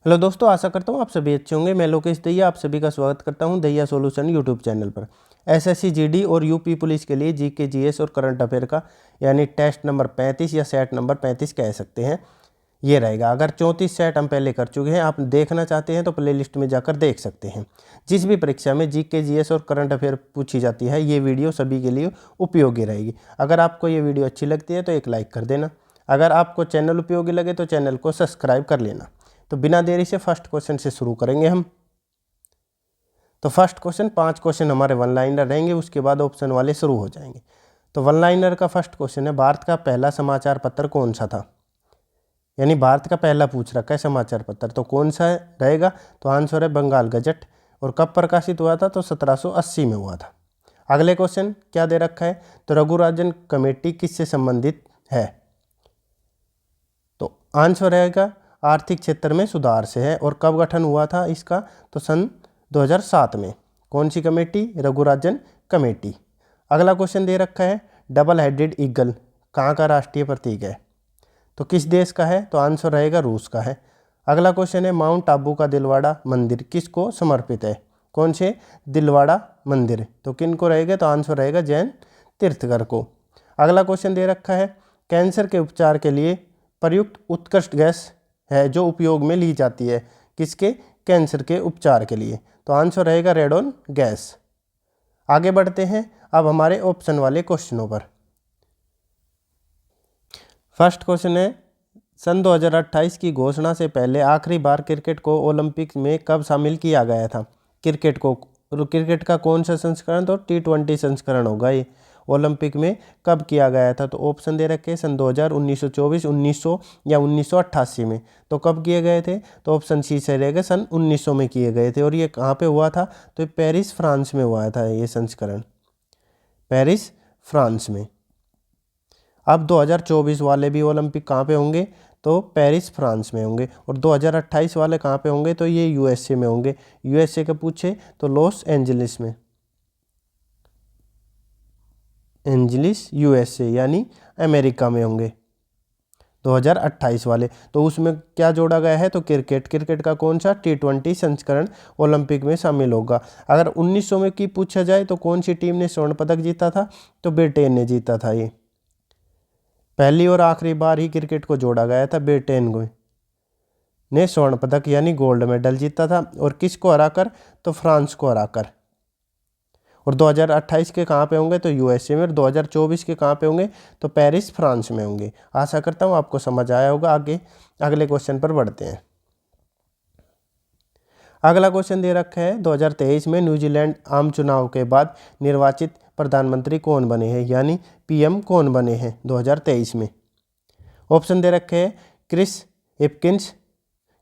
Hello दोस्तों, आशा करता हूँ आप सभी अच्छे होंगे। मैं लोकेश दहिया आप सभी का स्वागत करता हूँ दहिया सॉल्यूशन यूट्यूब चैनल पर। एसएससी जीडी और यूपी पुलिस के लिए जीके जीएस और करंट अफेयर का यानी टेस्ट नंबर 35 या सेट नंबर 35 कह सकते हैं, ये रहेगा। अगर 34 सेट हम पहले कर चुके हैं, आप देखना चाहते हैं तो प्लेलिस्ट में जाकर देख सकते हैं। जिस भी परीक्षा में जीके जीएस और करंट अफेयर पूछी जाती है, ये वीडियो सभी के लिए उपयोगी रहेगी। अगर आपको ये वीडियो अच्छी लगती है तो एक लाइक कर देना। अगर आपको चैनल उपयोगी लगे तो चैनल को सब्सक्राइब कर लेना। तो बिना देरी से फर्स्ट क्वेश्चन से शुरू करेंगे हम। तो फर्स्ट क्वेश्चन, 5 क्वेश्चन हमारे वन लाइनर रहेंगे, उसके बाद ऑप्शन वाले शुरू हो जाएंगे। तो वन लाइनर का फर्स्ट क्वेश्चन है, भारत का पहला समाचार पत्र कौन सा था? यानी भारत का पहला पूछ रखा है समाचार पत्र, तो कौन सा रहेगा? तो आंसर है बंगाल गजट। और कब प्रकाशित हुआ था? तो 1780 में हुआ था। अगले क्वेश्चन क्या दे रखा है? तो रघुराजन कमेटी किससे संबंधित है? तो आंसर रहेगा आर्थिक क्षेत्र में सुधार से है। और कब गठन हुआ था इसका? तो सन 2007 में। कौन सी कमेटी? रघुराजन कमेटी। अगला क्वेश्चन दे रखा है, डबल हेडेड ईगल कहाँ का राष्ट्रीय प्रतीक है? तो किस देश का है? तो आंसर रहेगा रूस का है। अगला क्वेश्चन है, माउंट आबू का दिलवाड़ा मंदिर किसको समर्पित है? कौन से दिलवाड़ा मंदिर? तो किन को रहेगा? तो आंसर रहेगा जैन तीर्थकर को। अगला क्वेश्चन दे रखा है, कैंसर के उपचार के लिए प्रयुक्त उत्कृष्ट गैस है जो उपयोग में ली जाती है किसके? कैंसर के उपचार के लिए। तो आंसर रहेगा रेडोन गैस। आगे बढ़ते हैं अब हमारे ऑप्शन वाले क्वेश्चनों पर। फर्स्ट क्वेश्चन है, सन 2028 की घोषणा से पहले आखिरी बार क्रिकेट को ओलंपिक में कब शामिल किया गया था? क्रिकेट का कौन सा संस्करण? तो T20 संस्करण होगा ये। ओलंपिक में कब किया गया था? तो ऑप्शन दे रखे हैं सन 2000, 1924, 1900 या 1988 में। तो कब किए गए थे? तो ऑप्शन सी से रहेगा सन 1900 में किए गए थे। और ये कहाँ पे हुआ था? तो पेरिस फ्रांस में हुआ था ये संस्करण, पेरिस फ्रांस में। अब 2024 वाले भी ओलंपिक कहाँ पे होंगे? तो पेरिस फ्रांस में होंगे। और 2028 वाले कहाँ पे होंगे? तो ये यूएसए में होंगे। यूएसए का पूछे तो लॉस एंजलिस में, एंजलिस यूएसए यानी अमेरिका में होंगे 2028 वाले। तो उसमें क्या जोड़ा गया है? तो क्रिकेट का कौन सा? T20 संस्करण ओलंपिक में शामिल होगा। अगर 1900 में की पूछा जाए तो कौन सी टीम ने स्वर्ण पदक जीता था? तो ब्रिटेन ने जीता था। ये पहली और आखिरी बार ही क्रिकेट को जोड़ा गया था। ब्रिटेन को ने स्वर्ण पदक यानी गोल्ड मेडल जीता था। और किसको हराकर? तो फ्रांस को हराकर। और 2028 के कहाँ पे होंगे? तो यूएसए में। और 2024 के कहाँ पे होंगे? तो पेरिस फ्रांस में होंगे। आशा करता हूँ आपको समझ आया होगा। आगे अगले क्वेश्चन पर बढ़ते हैं। अगला क्वेश्चन दे रखा है, 2023 में न्यूजीलैंड आम चुनाव के बाद निर्वाचित प्रधानमंत्री कौन बने हैं? यानी पीएम कौन बने हैं 2023 में? ऑप्शन दे रखे हैं, Chris Hipkins,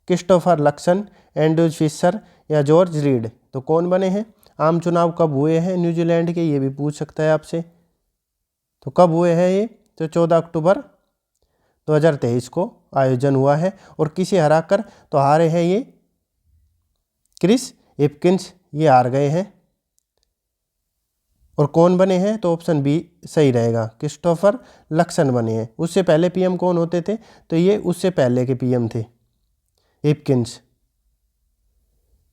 Christopher Luxon, Andrews Fisher या जॉर्ज रीड। तो कौन बने हैं? आम चुनाव कब हुए हैं न्यूजीलैंड के? ये भी पूछ सकता है आपसे। तो कब हुए हैं ये? तो 14 अक्टूबर 2023 को आयोजन हुआ है। और किसे हराकर? तो हारे हैं ये क्रिस हिपकिंस, ये हार गए हैं। और कौन बने हैं? तो ऑप्शन बी सही रहेगा, क्रिस्टोफर लक्सन बने हैं। उससे पहले पीएम कौन होते थे? तो ये उससे पहले के पीएम थे, हिपकिंस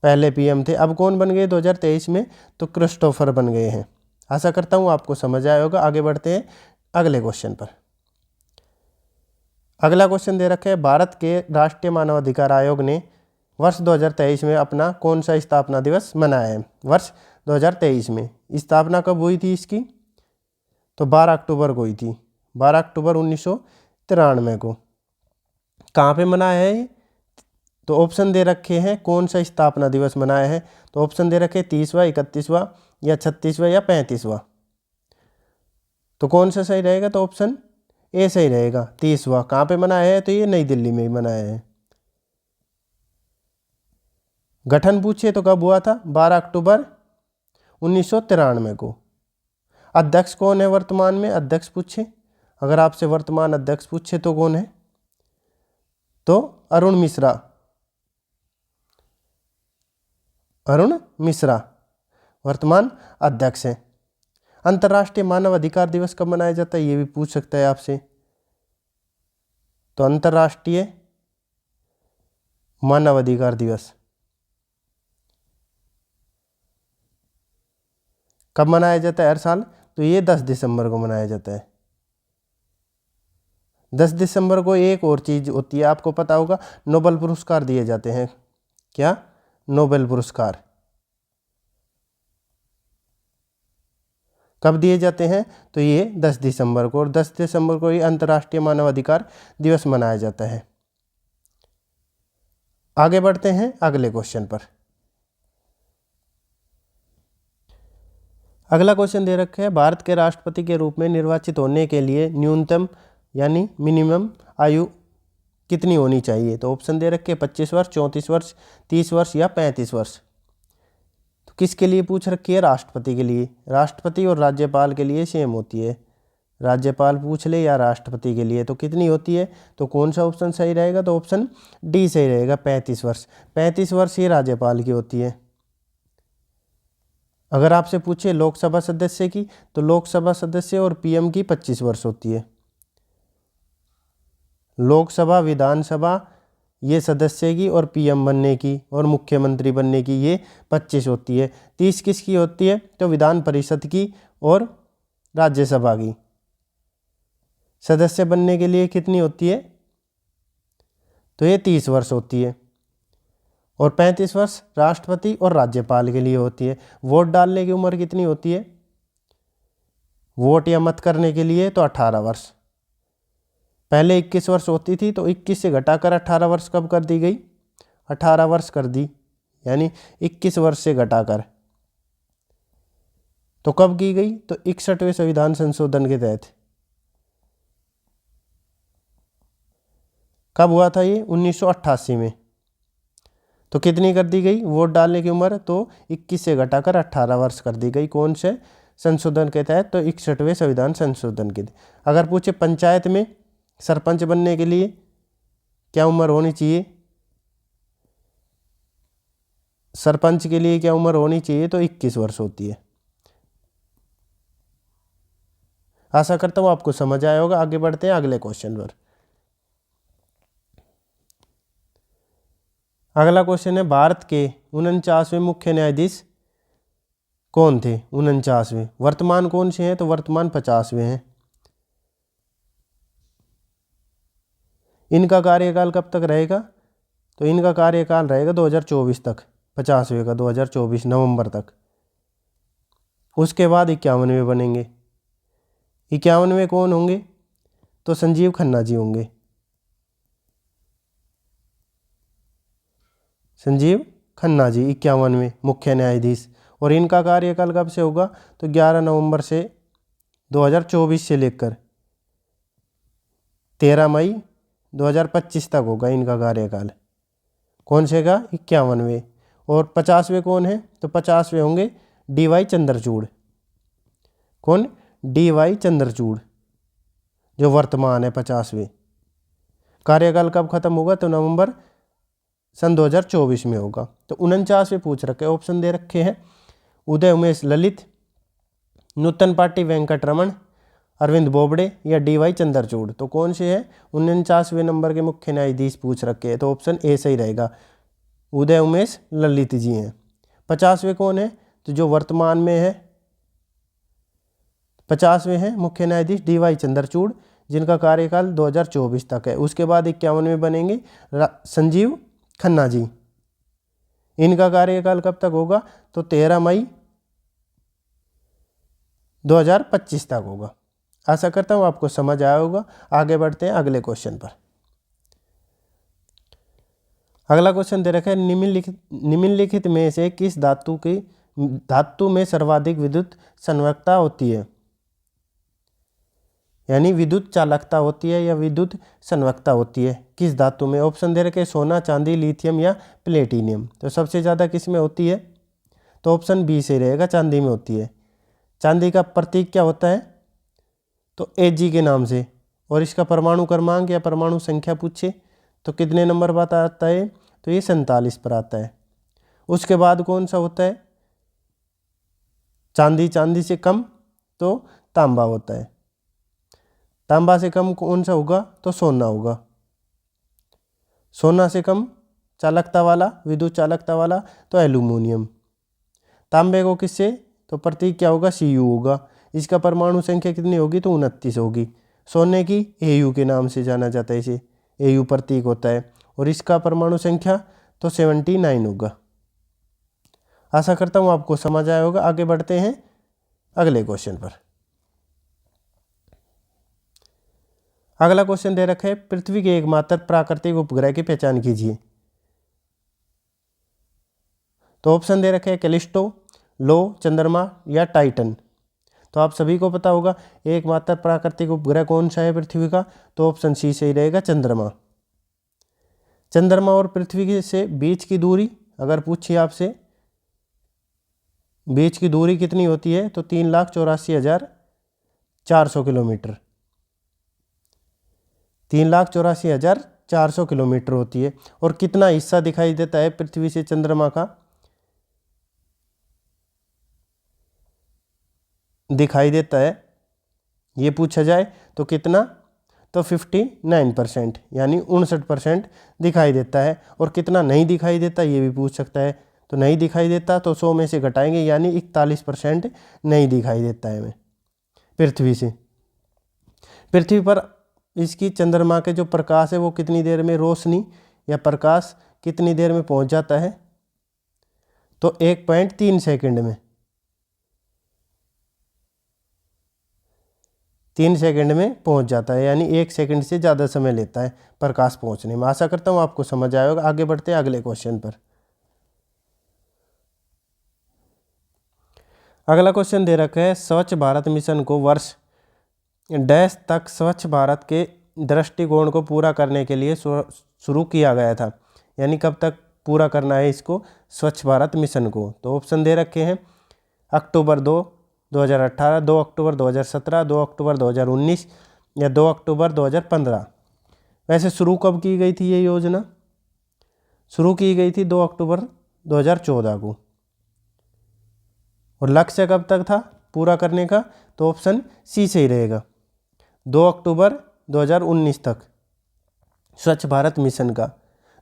पहले पीएम थे। अब कौन बन गए 2023 में? तो क्रिस्टोफर बन गए हैं। आशा करता हूँ आपको समझ आया होगा। आगे बढ़ते हैं अगले क्वेश्चन पर। अगला क्वेश्चन दे रखा है, भारत के राष्ट्रीय मानवाधिकार आयोग ने वर्ष 2023 में अपना कौन सा स्थापना दिवस मनाया है? वर्ष 2023 में स्थापना कब हुई थी इसकी? तो 12 अक्टूबर को हुई थी, 12 अक्टूबर 1993 को। कहाँ पे मनाया है ये? तो ऑप्शन दे रखे हैं कौन सा स्थापना दिवस मनाया है। तो ऑप्शन दे रखे 30वां, 31वां या 36वां या 35वां। तो कौन सा सही रहेगा? तो ऑप्शन ए सही रहेगा, 30वां। कहाँ पे मनाया है? तो ये नई दिल्ली में मनाया है। गठन पूछे तो कब हुआ था? 12 अक्टूबर 1993 को। अध्यक्ष कौन है वर्तमान में? अध्यक्ष पूछे, अगर आपसे वर्तमान अध्यक्ष पूछे तो कौन है? तो अरुण मिश्रा, अरुण मिश्रा वर्तमान अध्यक्ष हैं। अंतर्राष्ट्रीय मानव अधिकार दिवस कब मनाया जाता है? ये भी पूछ सकता है आपसे। तो अंतर्राष्ट्रीय मानवाधिकार दिवस कब मनाया जाता है हर साल? तो ये 10 दिसंबर को मनाया जाता है। 10 दिसंबर को एक और चीज़ होती है, आपको पता होगा, नोबेल पुरस्कार दिए जाते हैं। क्या? नोबेल पुरस्कार कब दिए जाते हैं? तो ये 10 दिसंबर को, और 10 दिसंबर को ये अंतर्राष्ट्रीय मानवाधिकार दिवस मनाया जाता है। आगे बढ़ते हैं अगले क्वेश्चन पर। अगला क्वेश्चन दे रखा है, भारत के राष्ट्रपति के रूप में निर्वाचित होने के लिए न्यूनतम यानी मिनिमम आयु कितनी होनी चाहिए? तो ऑप्शन दे रखे 25 वर्ष, 34 वर्ष, 30 वर्ष या 35 वर्ष। तो किसके लिए पूछ रखी है? राष्ट्रपति के लिए। राष्ट्रपति और राज्यपाल के लिए सेम होती है, राज्यपाल पूछ ले या राष्ट्रपति के लिए। तो कितनी होती है? तो कौन सा ऑप्शन सही रहेगा? तो ऑप्शन डी सही रहेगा, 35 वर्ष। 35 वर्ष ये राज्यपाल की होती है। अगर आपसे पूछे लोकसभा सदस्य की, तो लोकसभा सदस्य और पीएम की 25 वर्ष होती है। लोकसभा, विधानसभा ये सदस्य की, और पीएम बनने की और मुख्यमंत्री बनने की ये 25 होती है। 30 किसकी होती है? तो विधान परिषद की और राज्यसभा की। सदस्य बनने के लिए कितनी होती है? तो ये 30 वर्ष होती है। और 35 वर्ष राष्ट्रपति और राज्यपाल के लिए होती है। वोट डालने की उम्र कितनी होती है? वोट या मत करने के लिए तो 18 वर्ष। पहले 21 वर्ष होती थी, तो 21 से घटाकर 18 वर्ष कब कर दी गई? 18 वर्ष कर दी, यानी 21 वर्ष से घटाकर। तो कब की गई? तो 61वें संविधान संशोधन के तहत। कब हुआ था ये? 1988 में। तो कितनी कर दी गई वोट डालने की उम्र? तो 21 से घटाकर 18 वर्ष कर दी गई। कौन से संशोधन के तहत? तो 61वें संविधान संशोधन के। अगर पूछे पंचायत में सरपंच बनने के लिए क्या उम्र होनी चाहिए? सरपंच के लिए क्या उम्र होनी चाहिए? तो 21 वर्ष होती है। आशा करता हूँ आपको समझ आया होगा। आगे बढ़ते हैं अगले क्वेश्चन पर। अगला क्वेश्चन है, भारत के 49वें मुख्य न्यायाधीश कौन थे? 49वें। वर्तमान कौन से हैं? तो वर्तमान 50वें हैं। इनका कार्यकाल कब तक रहेगा? तो इनका कार्यकाल रहेगा 2024 तक। 50वें का 2024 नवंबर तक। उसके बाद 51वें बनेंगे। 51वें कौन होंगे? तो संजीव खन्ना जी होंगे। संजीव खन्ना जी 51वें मुख्य न्यायाधीश। और इनका कार्यकाल कब से होगा? तो 11 नवंबर से 2024 से लेकर 13 मई 2025 तक होगा इनका कार्यकाल। कौन से का? 51वें। और 50वें कौन है? तो 50वें होंगे DY चंद्रचूड़। कौन? DY चंद्रचूड़, जो वर्तमान है 50वें। कार्यकाल कब खत्म होगा? तो नवंबर सन 2024 में होगा। तो 49वें पूछ रखे, ऑप्शन दे रखे हैं, उदय उमेश ललित, नूतन पाटी वेंकटरमण, अरविंद बोबड़े या DY चंद्रचूड़। तो कौन से हैं 49वें नंबर के मुख्य न्यायाधीश पूछ रखे हैं? तो ऑप्शन ए सही रहेगा, उदय उमेश ललित जी हैं। 50वें कौन है? तो जो वर्तमान में है 50वें हैं मुख्य न्यायाधीश DY चंद्रचूड़, जिनका कार्यकाल 2024 तक है। उसके बाद 51वें बनेंगे संजीव खन्ना जी। इनका कार्यकाल कब तक होगा? तो 13 मई 2025 तक होगा। आशा करता हूँ आपको समझ आया होगा। आगे बढ़ते हैं अगले क्वेश्चन पर। अगला क्वेश्चन दे रखा है, निम्नलिखित में से किस धातु में सर्वाधिक विद्युत संवहकता होती है? यानी विद्युत चालकता होती है या विद्युत संवहकता होती है, किस धातु में? ऑप्शन दे रखे सोना, चांदी, लिथियम या प्लेटिनियम। तो सबसे ज़्यादा किस में होती है? तो ऑप्शन बी से रहेगा, चांदी में होती है। चांदी का प्रतीक क्या होता है? तो Ag के नाम से। और इसका परमाणु क्रमांक या परमाणु संख्या पूछे तो कितने नंबर पर आता है? तो ये 47 पर आता है। उसके बाद कौन सा होता है? चांदी से कम तो तांबा होता है। तांबा से कम कौन सा होगा? तो सोना होगा। सोना से कम चालकता वाला, विद्युत चालकता वाला, तो एल्यूमिनियम। तांबे को किससे, तो प्रतीक क्या होगा, Cu होगा। इसका परमाणु संख्या कितनी होगी, तो 29 होगी। सोने की Au के नाम से जाना जाता है, इसे Au प्रतीक होता है, और इसका परमाणु संख्या तो 79 होगा। आशा करता हूँ आपको समझ आया होगा। आगे बढ़ते हैं अगले क्वेश्चन पर। अगला क्वेश्चन दे रखा है, पृथ्वी के एकमात्र प्राकृतिक उपग्रह की पहचान कीजिए। तो ऑप्शन दे रखे हैं कैलिस्टो, लो, चंद्रमा या टाइटन। तो आप सभी को पता होगा एकमात्र प्राकृतिक उपग्रह कौन सा है पृथ्वी का, तो ऑप्शन सी सही रहेगा, चंद्रमा। चंद्रमा और पृथ्वी से बीच की दूरी अगर पूछिए आपसे, बीच की दूरी कितनी होती है, तो 3,84,400 किलोमीटर, 3,84,400 किलोमीटर होती है। और कितना हिस्सा दिखाई देता है पृथ्वी से चंद्रमा का दिखाई देता है, ये पूछा जाए तो कितना, तो 59%, यानी 59% दिखाई देता है। और कितना नहीं दिखाई देता ये भी पूछ सकता है, तो नहीं दिखाई देता तो 100 में से घटाएंगे, यानी 41% नहीं दिखाई देता है हमें पृथ्वी से। पृथ्वी पर इसकी चंद्रमा के जो प्रकाश है वो कितनी देर में, रोशनी या प्रकाश कितनी देर में पहुंच जाता है, तो 1.3 सेकंड में, 3 सेकंड में पहुंच जाता है, यानी 1 सेकंड से ज़्यादा समय लेता है प्रकाश पहुंचने में। आशा करता हूं आपको समझ आया होगा। आगे बढ़ते हैं अगले क्वेश्चन पर। अगला क्वेश्चन दे रखा है, स्वच्छ भारत मिशन को वर्ष डैश तक स्वच्छ भारत के दृष्टिकोण को पूरा करने के लिए शुरू किया गया था, यानी कब तक पूरा करना है इसको, स्वच्छ भारत मिशन को। तो ऑप्शन दे रखे हैं अक्टूबर 2018, 2 अक्टूबर 2017, 2 अक्टूबर 2019 या 2 अक्टूबर 2015। वैसे शुरू कब की गई थी ये योजना, शुरू की गई थी 2 अक्टूबर 2014 को। और लक्ष्य कब तक था पूरा करने का, तो ऑप्शन सी सही रहेगा, 2 अक्टूबर 2019 तक स्वच्छ भारत मिशन का।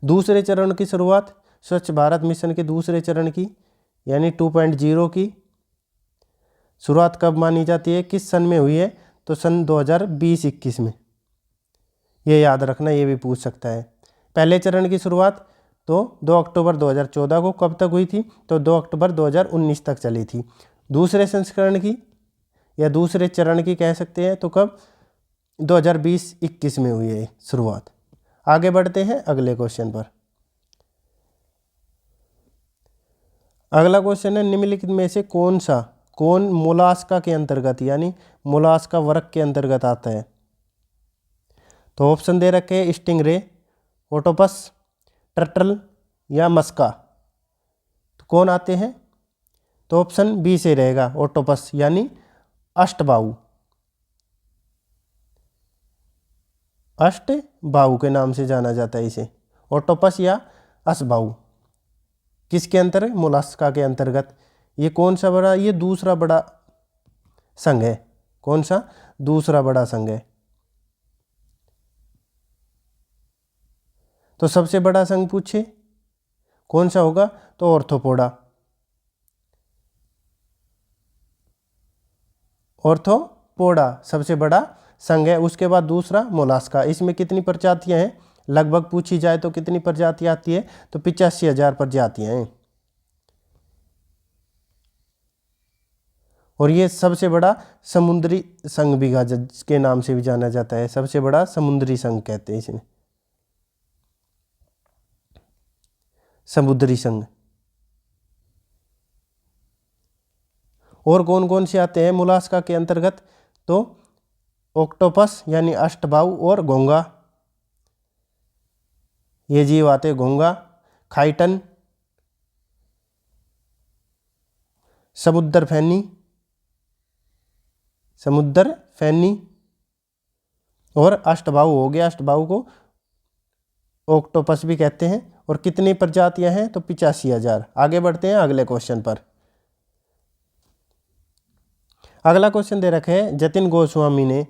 दूसरे चरण की शुरुआत स्वच्छ भारत मिशन के दूसरे चरण की, यानी 2.0 की शुरुआत कब मानी जाती है, किस सन में हुई है, तो सन 2020-21 में। ये याद रखना, ये भी पूछ सकता है। पहले चरण की शुरुआत तो 2 अक्टूबर 2014 को कब तक हुई थी, तो 2 अक्टूबर 2019 तक चली थी। दूसरे संस्करण की या दूसरे चरण की कह सकते हैं, तो कब, 2020-21 में हुई है शुरुआत। आगे बढ़ते हैं अगले क्वेश्चन पर। अगला क्वेश्चन है, निम्नलिखित में से कौन मोलास्का के अंतर्गत, यानी मोलास्का वर्ग के अंतर्गत आता है। तो ऑप्शन दे रखे हैं स्टिंगरे, ऑक्टोपस, टर्टल या मस्का। तो कौन आते हैं, तो ऑप्शन बी से रहेगा, ऑक्टोपस, यानी अष्टबाहु, अष्टबाहु के नाम से जाना जाता है इसे, ऑक्टोपस या अष्टबाहु। किसके अंतर, मोलास्का के अंतर्गत। ये कौन सा बड़ा, ये दूसरा बड़ा संघ है। कौन सा, दूसरा बड़ा संघ है। तो सबसे बड़ा संघ पूछे कौन सा होगा, तो ऑर्थोपोडा, ऑर्थोपोडा सबसे बड़ा संघ है। उसके बाद दूसरा मोलास्का। इसमें कितनी प्रजातियां हैं, लगभग पूछी जाए तो कितनी प्रजातियां आती है, तो 85,000 प्रजातियां हैं। और ये सबसे बड़ा समुद्री संघ भी के नाम से भी जाना जाता है, सबसे बड़ा समुद्री संघ कहते हैं इसमें, समुद्री संघ। और कौन कौन से आते हैं मोलास्का के अंतर्गत, तो ऑक्टोपस यानी अष्टबाहु और घोंगा, ये जीव आते हैं, घोंगा, खाइटन, समुद्र फैनी और अष्टबाहु हो गया। अष्टबाहु को ऑक्टोपस भी कहते हैं। और कितनी प्रजातियां हैं, तो 85,000। आगे बढ़ते हैं अगले क्वेश्चन पर। अगला क्वेश्चन दे रखे हैं, जतिन गोस्वामी ने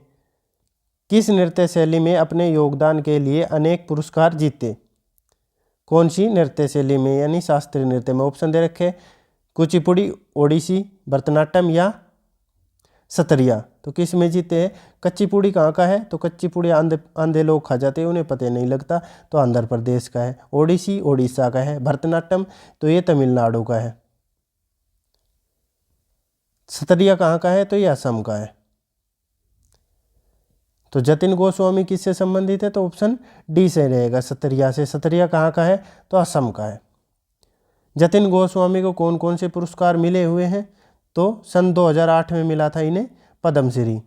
किस नृत्य शैली में अपने योगदान के लिए अनेक पुरस्कार जीते। कौन सी नृत्य शैली में, यानी शास्त्रीय नृत्य में। ऑप्शन दे रखे कुचिपुड़ी, ओडिसी, भरतनाट्यम या सतरिया। तो किस में जीते हैं? कच्ची पूड़ी कहाँ का है? तो कच्ची पूड़ी आंधे लोग खा जाते हैं, उन्हें पता नहीं लगता, तो आंध्र प्रदेश का है। ओडिसी ओडिशा का है। भरतनाट्यम तो ये तमिलनाडु का है। सतरिया कहाँ का है? तो ये असम का है। तो जतिन गोस्वामी किससे संबंधित है? तो ऑप्शन डी से रहेगा, सतरिया से। सतरिया कहाँ का है? तो असम का है। जतिन गोस्वामी को कौन कौन से पुरस्कार मिले हुए हैं? तो सन 2008 में मिला था इन्हें पद्मश्री।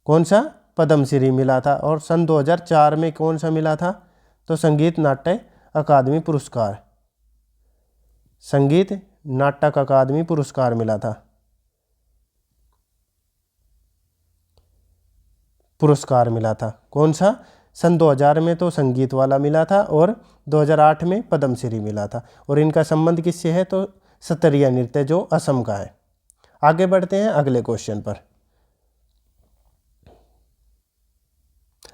कौन सा? पद्मश्री मिला था। और सन 2004 में कौन सा मिला था? तो संगीत नाट्य अकादमी पुरस्कार। संगीत नाटक अकादमी पुरस्कार मिला था। पुरस्कार मिला था कौन सा? सन 2000 में तो संगीत वाला मिला था और 2008 में पद्मश्री मिला था। और इनका संबंध किससे है? तो सतरिया नृत्य जो असम का है। आगे बढ़ते हैं अगले क्वेश्चन पर।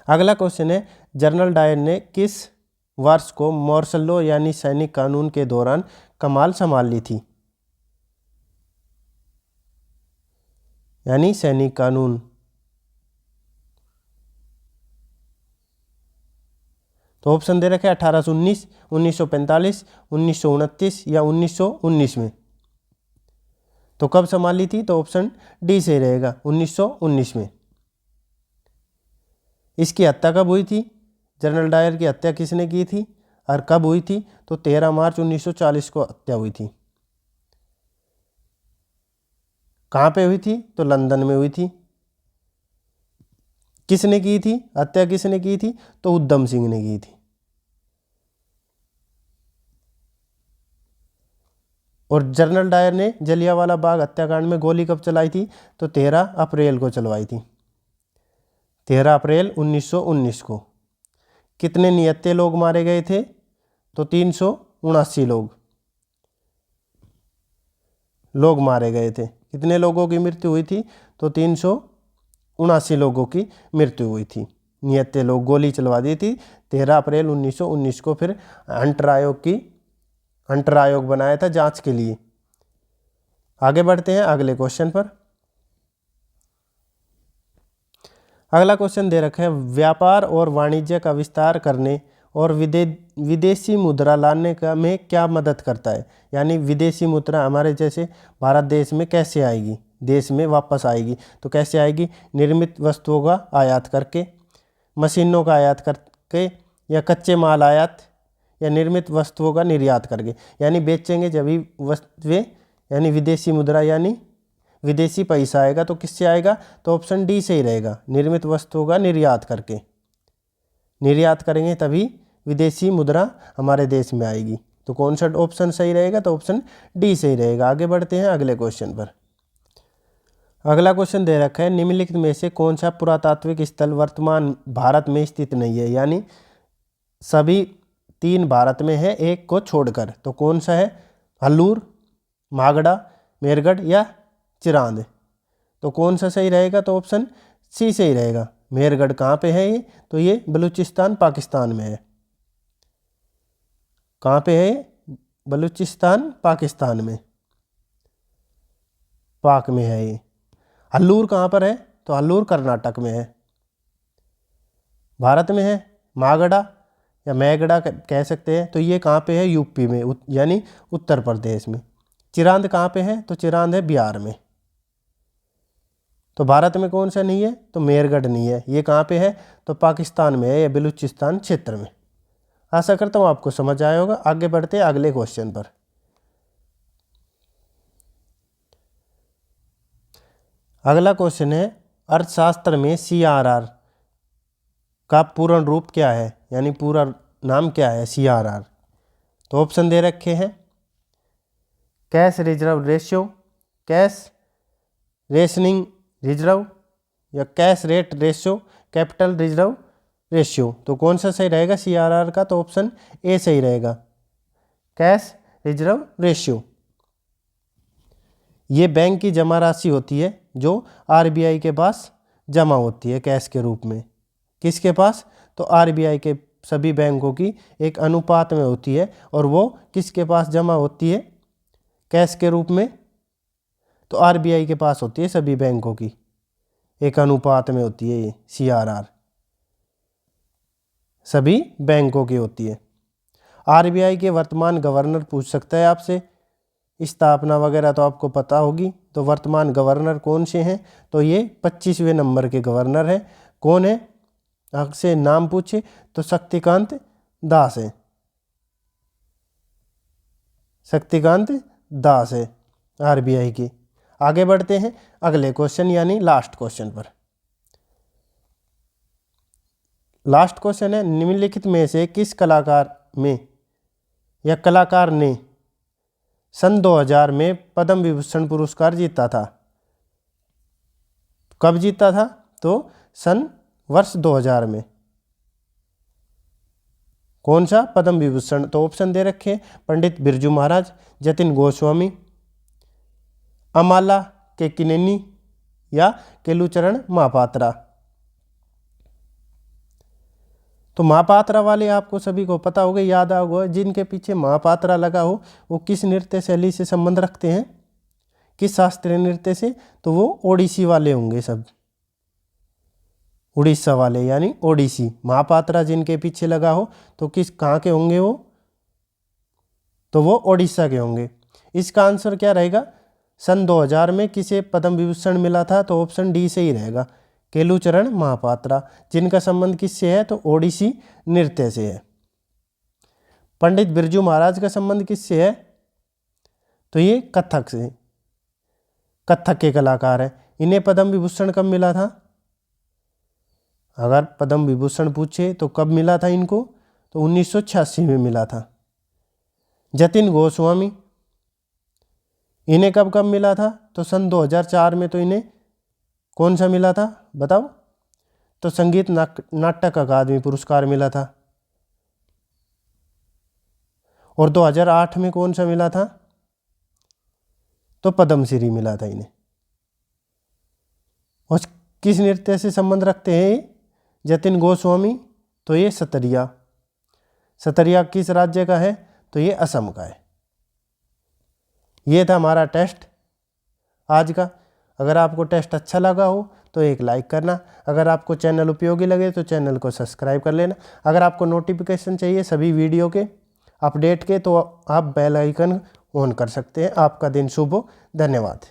अगला क्वेश्चन है, जनरल डायर ने किस वर्ष को मार्शल लॉ यानी सैनिक कानून के दौरान कमान संभाल ली थी? यानी सैनिक कानून। तो ऑप्शन दे रखे 1819, 1945, 1929 या 1919 में। तो कब संभाली थी? तो ऑप्शन डी से रहेगा, 1919 में। इसकी हत्या कब हुई थी? जनरल डायर की हत्या किसने की थी और कब हुई थी? तो 13 मार्च 1940 को हत्या हुई थी। कहाँ पे हुई थी? तो लंदन में हुई थी। किसने की थी हत्या? किसने की थी? तो उधम सिंह ने की थी। और जनरल डायर ने जलियांवाला बाग हत्याकांड में गोली कब चलाई थी? तो 13 अप्रैल को चलवाई थी, 13 अप्रैल 1919 को। कितने निहत्थे लोग मारे गए थे? तो 379 लोग मारे गए थे। कितने लोगों की मृत्यु हुई थी? तो 379 लोगों की मृत्यु हुई थी। निहत्थे लोग, गोली चलवा दी थी 13 अप्रैल 1919 को। फिर हंटर आयोग बनाया था जांच के लिए। आगे बढ़ते हैं अगले क्वेश्चन पर। अगला क्वेश्चन दे रखा है, व्यापार और वाणिज्य का विस्तार करने और विदेशी मुद्रा लाने का में क्या मदद करता है? यानी विदेशी मुद्रा हमारे जैसे भारत देश में कैसे आएगी, देश में वापस आएगी? तो कैसे आएगी? निर्मित वस्तुओं का आयात करके, मशीनों का आयात करके, या कच्चे माल आयात, या निर्मित वस्तुओं का निर्यात करके। यानी बेचेंगे जब ही वस्तुएं, यानी विदेशी मुद्रा यानी विदेशी पैसा आएगा। तो किससे आएगा? तो ऑप्शन डी से ही रहेगा, निर्मित वस्तुओं का निर्यात करके। निर्यात करेंगे तभी विदेशी मुद्रा हमारे देश में आएगी। तो कौन सा ऑप्शन सही रहेगा? तो ऑप्शन डी सही रहेगा। आगे बढ़ते हैं अगले क्वेश्चन पर। अगला क्वेश्चन दे रखा है, निम्नलिखित में से कौन सा पुरातात्विक स्थल वर्तमान भारत में स्थित नहीं है? यानी सभी 3 भारत में है, एक को छोड़कर। तो कौन सा है? हल्लूर, मागड़ा, मेरगढ़ या चिरांद। तो कौन सा सही रहेगा? तो ऑप्शन सी सही रहेगा। मेरगढ़ कहाँ पे है ये? तो ये बलूचिस्तान पाकिस्तान में है। कहाँ पे है ये? बलूचिस्तान पाकिस्तान में, पाक में है ये। हल्लूर कहाँ पर है? तो हल्लूर कर्नाटक में है, भारत में है। मागड़ा या मैगड़ा कह सकते हैं, तो ये कहाँ पे है? यूपी में, यानी उत्तर प्रदेश में। चिरांद कहाँ पे है? तो चिरांद है बिहार में। तो भारत में कौन सा नहीं है? तो मेरगढ़ नहीं है। ये कहाँ पे है? तो पाकिस्तान में है, या बलूचिस्तान क्षेत्र में। आशा करता हूँ आपको समझ आया होगा। आगे बढ़ते हैं अगले क्वेश्चन पर। अगला क्वेश्चन है, अर्थशास्त्र में CRR का पूर्ण रूप क्या है? यानी पूरा नाम क्या है CRR? तो ऑप्शन दे रखे हैं, cash reserve ratio, cash rationing reserve, या cash rate ratio, capital reserve ratio. तो कौन सा सही रहेगा CRR का? तो ऑप्शन ए सही रहेगा, कैश रिजर्व रेशियो। ये बैंक की जमा राशि होती है जो RBI के पास जमा होती है कैश के रूप में। किसके पास? तो RBI के सभी बैंकों की एक अनुपात में होती है, और वो किसके पास जमा होती है कैश के रूप में? तो आरबीआई के पास होती है सभी बैंकों की, एक अनुपात में होती है ये CRR, सभी बैंकों की होती है। आरबीआई के वर्तमान गवर्नर पूछ सकता है आपसे, स्थापना वगैरह तो आपको पता होगी। तो वर्तमान गवर्नर कौन से हैं? तो ये 25वें नंबर के गवर्नर हैं। कौन है? आपसे नाम पूछे तो शक्तिकांत दास है, शक्तिकांत दास है आरबीआई की। आगे बढ़ते हैं अगले क्वेश्चन यानी लास्ट क्वेश्चन पर। लास्ट क्वेश्चन है, निम्नलिखित में से किस कलाकार में या कलाकार ने सन 2000 में पद्म विभूषण पुरस्कार जीता था? कब जीता था? तो वर्ष 2000 में। कौन सा पद्म विभूषण? तो ऑप्शन दे रखे हैं, पंडित बिरजू महाराज, जतिन गोस्वामी, अमाला केकिनेनी या केलुचरण महापात्रा। तो महापात्रा वाले आपको सभी को पता होगा, याद होगा, जिनके पीछे महापात्रा लगा हो वो किस नृत्य शैली से संबंध रखते हैं, किस शास्त्रीय नृत्य से? तो वो ओडिसी वाले होंगे, सब उड़ीसा वाले यानी ओडिसी। महापात्रा जिनके पीछे लगा हो तो किस कहाँ के होंगे वो? तो वो ओडिशा के होंगे। इसका आंसर क्या रहेगा? सन 2000 में किसे पद्म विभूषण मिला था? तो ऑप्शन डी से ही रहेगा, केलुचरण महापात्रा। जिनका संबंध किससे है? तो ओडिसी नृत्य से है। पंडित बिरजू महाराज का संबंध किससे है? तो ये कथक से, कथक के कलाकार हैं। इन्हें पद्म विभूषण कब मिला था? अगर पद्म विभूषण पूछे तो कब मिला था इनको? तो 1986 में मिला था। जतिन गोस्वामी, इन्हें कब कब मिला था? तो सन 2004 में। तो इन्हें कौन सा मिला था बताओ? तो संगीत नाटक अकादमी पुरस्कार मिला था। और 2008 में कौन सा मिला था? तो पद्मश्री मिला था इन्हें। और किस नृत्य से संबंध रखते हैं जतिन गोस्वामी? तो ये सतरिया। सतरिया किस राज्य का है? तो ये असम का है। ये था हमारा टेस्ट आज का। अगर आपको टेस्ट अच्छा लगा हो तो एक लाइक करना। अगर आपको चैनल उपयोगी लगे तो चैनल को सब्सक्राइब कर लेना। अगर आपको नोटिफिकेशन चाहिए सभी वीडियो के अपडेट के तो आप बेल आइकन ऑन कर सकते हैं। आपका दिन शुभ हो। धन्यवाद।